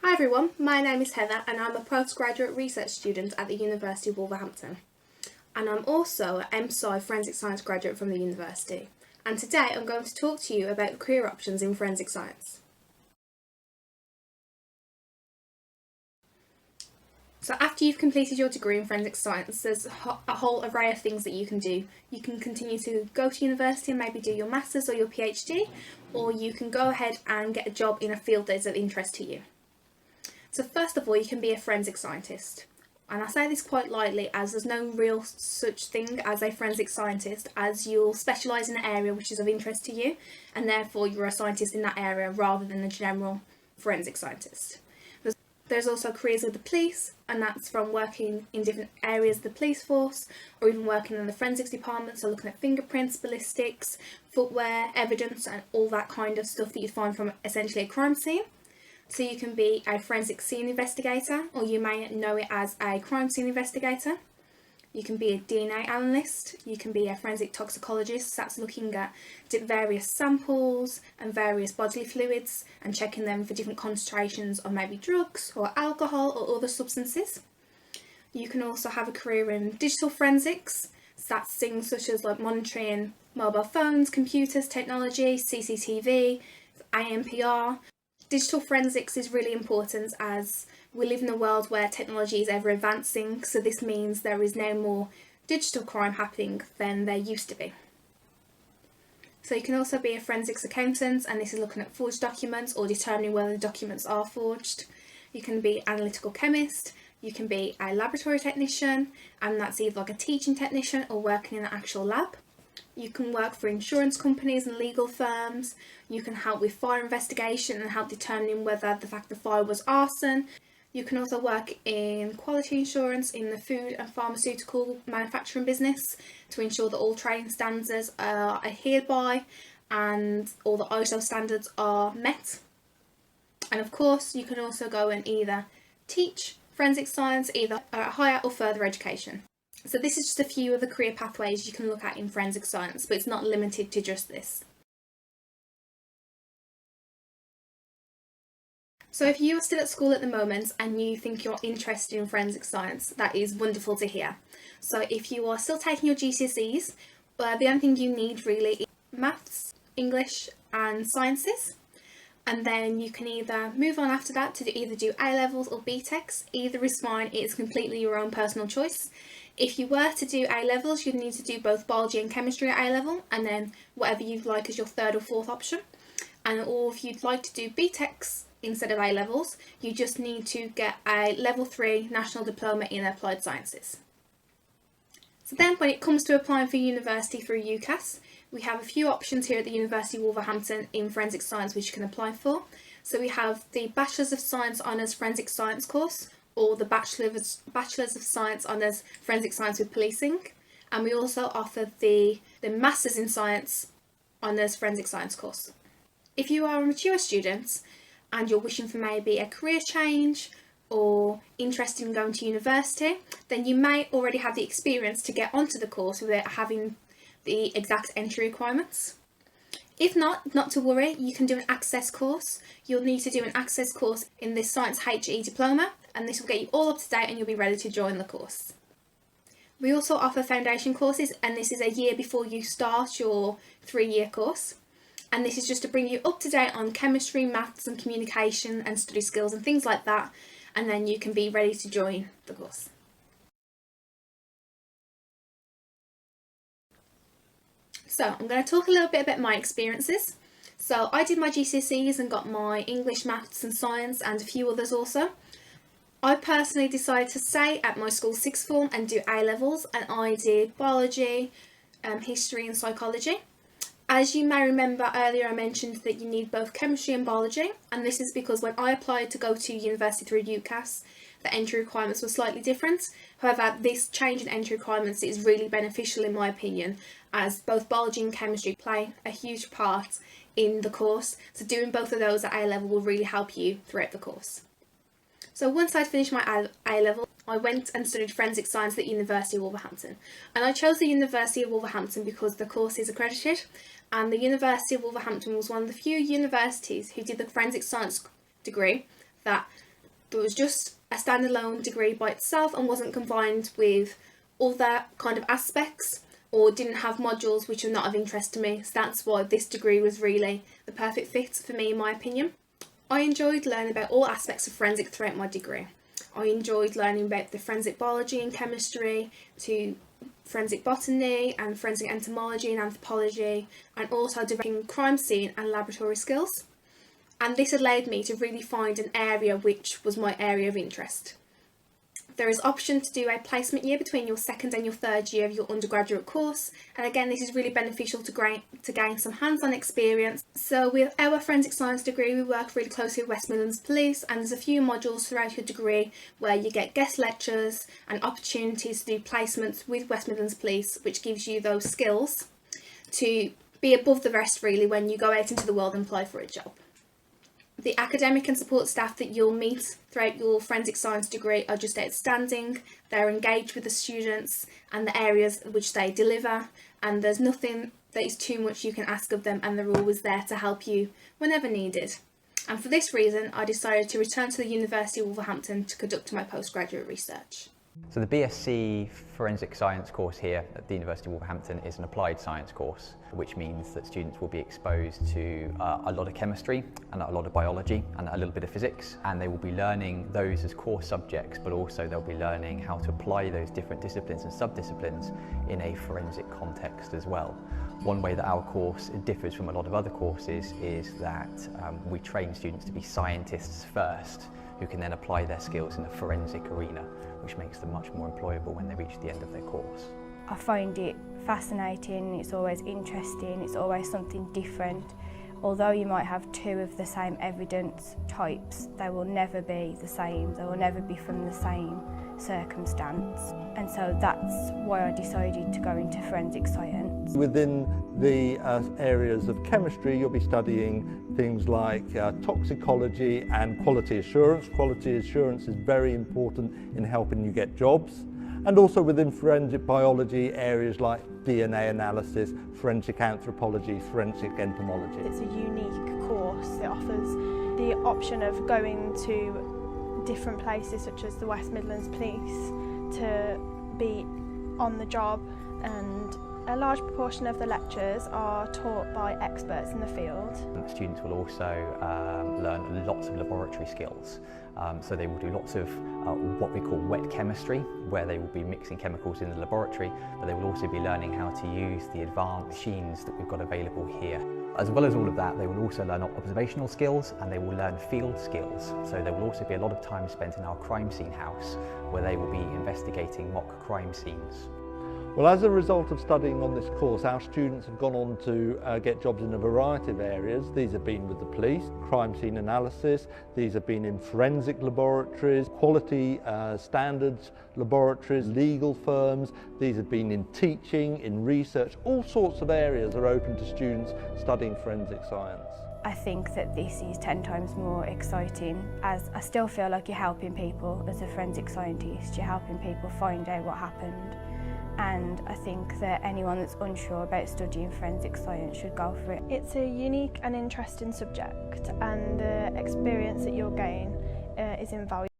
Hi everyone, my name is Heather and I'm a postgraduate research student at the University of Wolverhampton. And I'm also an MSci Forensic Science graduate from the university. And today I'm going to talk to you about the career options in forensic science. So after you've completed your degree in forensic science, there's a whole array of things that you can do. You can continue to go to university and maybe do your master's or your PhD, or you can go ahead and get a job in a field that is of interest to you. So first of all, you can be a forensic scientist. And I say this quite lightly as there's no real such thing as a forensic scientist, as you'll specialise in an area which is of interest to you, and therefore you're a scientist in that area rather than a general forensic scientist. There's also careers with the police, and that's from working in different areas of the police force, or even working in the forensics department, so looking at fingerprints, ballistics, footwear, evidence, and all that kind of stuff that you'd find from essentially a crime scene. So you can be a forensic scene investigator, or you may know it as a crime scene investigator. You can be a DNA analyst, you can be a forensic toxicologist, that's looking at various samples and various bodily fluids and checking them for different concentrations of maybe drugs or alcohol or other substances. You can also have a career in digital forensics, so that's things such as like monitoring mobile phones, computers, technology, CCTV, ANPR. Digital forensics is really important as we live in a world where technology is ever advancing, so this means there is now more digital crime happening than there used to be. So you can also be a forensics accountant, and this is looking at forged documents or determining whether the documents are forged. You can be an analytical chemist, you can be a laboratory technician, and that's either like a teaching technician or working in an actual lab. You can work for insurance companies and legal firms. You can help with fire investigation and help determining whether the fact the fire was arson. You can also work in quality assurance in the food and pharmaceutical manufacturing business to ensure that all trading standards are adhered by and all the ISO standards are met. And of course, you can also go and either teach forensic science either at higher or further education. So this is just a few of the career pathways you can look at in forensic science, but it's not limited to just this. So if you are still at school at the moment and you think you're interested in forensic science, that is wonderful to hear. So if you are still taking your GCSEs, the only thing you need really is maths, English and sciences. And then you can either move on after that to either do A-levels or BTECs. Either is fine, it is completely your own personal choice. If you were to do A-levels, you'd need to do both biology and chemistry at A-level, and then whatever you'd like as your third or fourth option. Or if you'd like to do BTECs instead of A-levels, you just need to get a level 3 national diploma in applied sciences. So then when it comes to applying for university through UCAS, we have a few options here at the University of Wolverhampton in forensic science which you can apply for. So we have the Bachelors of Science Honours Forensic Science course, or the Bachelors of Science Honours Forensic Science with Policing, and we also offer the Masters in Science Honours Forensic Science course. If you are a mature student and you're wishing for maybe a career change or interested in going to university, then you may already have the experience to get onto the course without having the exact entry requirements. If not to worry, you can do an access course. You'll need to do an access course in the Science HE diploma, and this will get you all up to date and you'll be ready to join the course. We also offer foundation courses, and this is a year before you start your 3-year course. And this is just to bring you up to date on chemistry, maths and communication and study skills and things like that, and then you can be ready to join the course. So I'm going to talk a little bit about my experiences. So I did my GCSEs and got my English, maths and science and a few others also. I personally decided to stay at my school sixth form and do A-levels, and I did biology, history and psychology. As you may remember earlier, I mentioned that you need both chemistry and biology, and this is because when I applied to go to university through UCAS, the entry requirements were slightly different. However, this change in entry requirements is really beneficial in my opinion, as both biology and chemistry play a huge part in the course, so doing both of those at A-level will really help you throughout the course. So once I'd finished my A-level, I went and studied forensic science at the University of Wolverhampton, and I chose the University of Wolverhampton because the course is accredited, and the University of Wolverhampton was one of the few universities who did the forensic science degree that that was just a standalone degree by itself and wasn't combined with other kind of aspects, or didn't have modules which are not of interest to me. So that's why this degree was really the perfect fit for me, in my opinion. I enjoyed learning about all aspects of forensic throughout my degree. I enjoyed learning about the forensic biology and chemistry, to forensic botany and forensic entomology and anthropology, and also developing crime scene and laboratory skills. And this allowed me to really find an area which was my area of interest. There is option to do a placement year between your second and your third year of your undergraduate course, and again this is really beneficial to gain some hands-on experience. So with our forensic science degree we work really closely with West Midlands Police, and there's a few modules throughout your degree where you get guest lectures and opportunities to do placements with West Midlands Police, which gives you those skills to be above the rest really when you go out into the world and apply for a job. The academic and support staff that you'll meet throughout your forensic science degree are just outstanding. They're engaged with the students and the areas which they deliver, and there's nothing that is too much you can ask of them, and they're always there to help you whenever needed. And for this reason I decided to return to the University of Wolverhampton to conduct my postgraduate research. So the BSc Forensic Science course here at the University of Wolverhampton is an applied science course, which means that students will be exposed to a lot of chemistry and a lot of biology and a little bit of physics, and they will be learning those as core subjects, but also they'll be learning how to apply those different disciplines and sub-disciplines in a forensic context as well. One way that our course differs from a lot of other courses is that we train students to be scientists first, who can then apply their skills in the forensic arena, which makes them much more employable when they reach the end of their course. I find it fascinating, it's always interesting, it's always something different. Although you might have two of the same evidence types, they will never be the same, they will never be from the same circumstance. And so that's why I decided to go into forensic science. Within the areas of chemistry, you'll be studying things like toxicology and quality assurance. Quality assurance is very important in helping you get jobs. And also within forensic biology, areas like DNA analysis, forensic anthropology, forensic entomology. It's a unique course. It offers the option of going to different places such as the West Midlands Police to be on the job, and a large proportion of the lectures are taught by experts in the field. Students will also learn lots of laboratory skills. So they will do lots of what we call wet chemistry, where they will be mixing chemicals in the laboratory, but they will also be learning how to use the advanced machines that we've got available here. As well as all of that, they will also learn observational skills and they will learn field skills. So there will also be a lot of time spent in our crime scene house, where they will be investigating mock crime scenes. Well, as a result of studying on this course, our students have gone on to get jobs in a variety of areas. These have been with the police, crime scene analysis, these have been in forensic laboratories, quality standards laboratories, legal firms, these have been in teaching, in research, all sorts of areas are open to students studying forensic science. I think that this is 10 times more exciting, as I still feel like you're helping people as a forensic scientist, you're helping people find out what happened. And I think that anyone that's unsure about studying forensic science should go for it. It's a unique and interesting subject, and the experience that you'll gain is invaluable.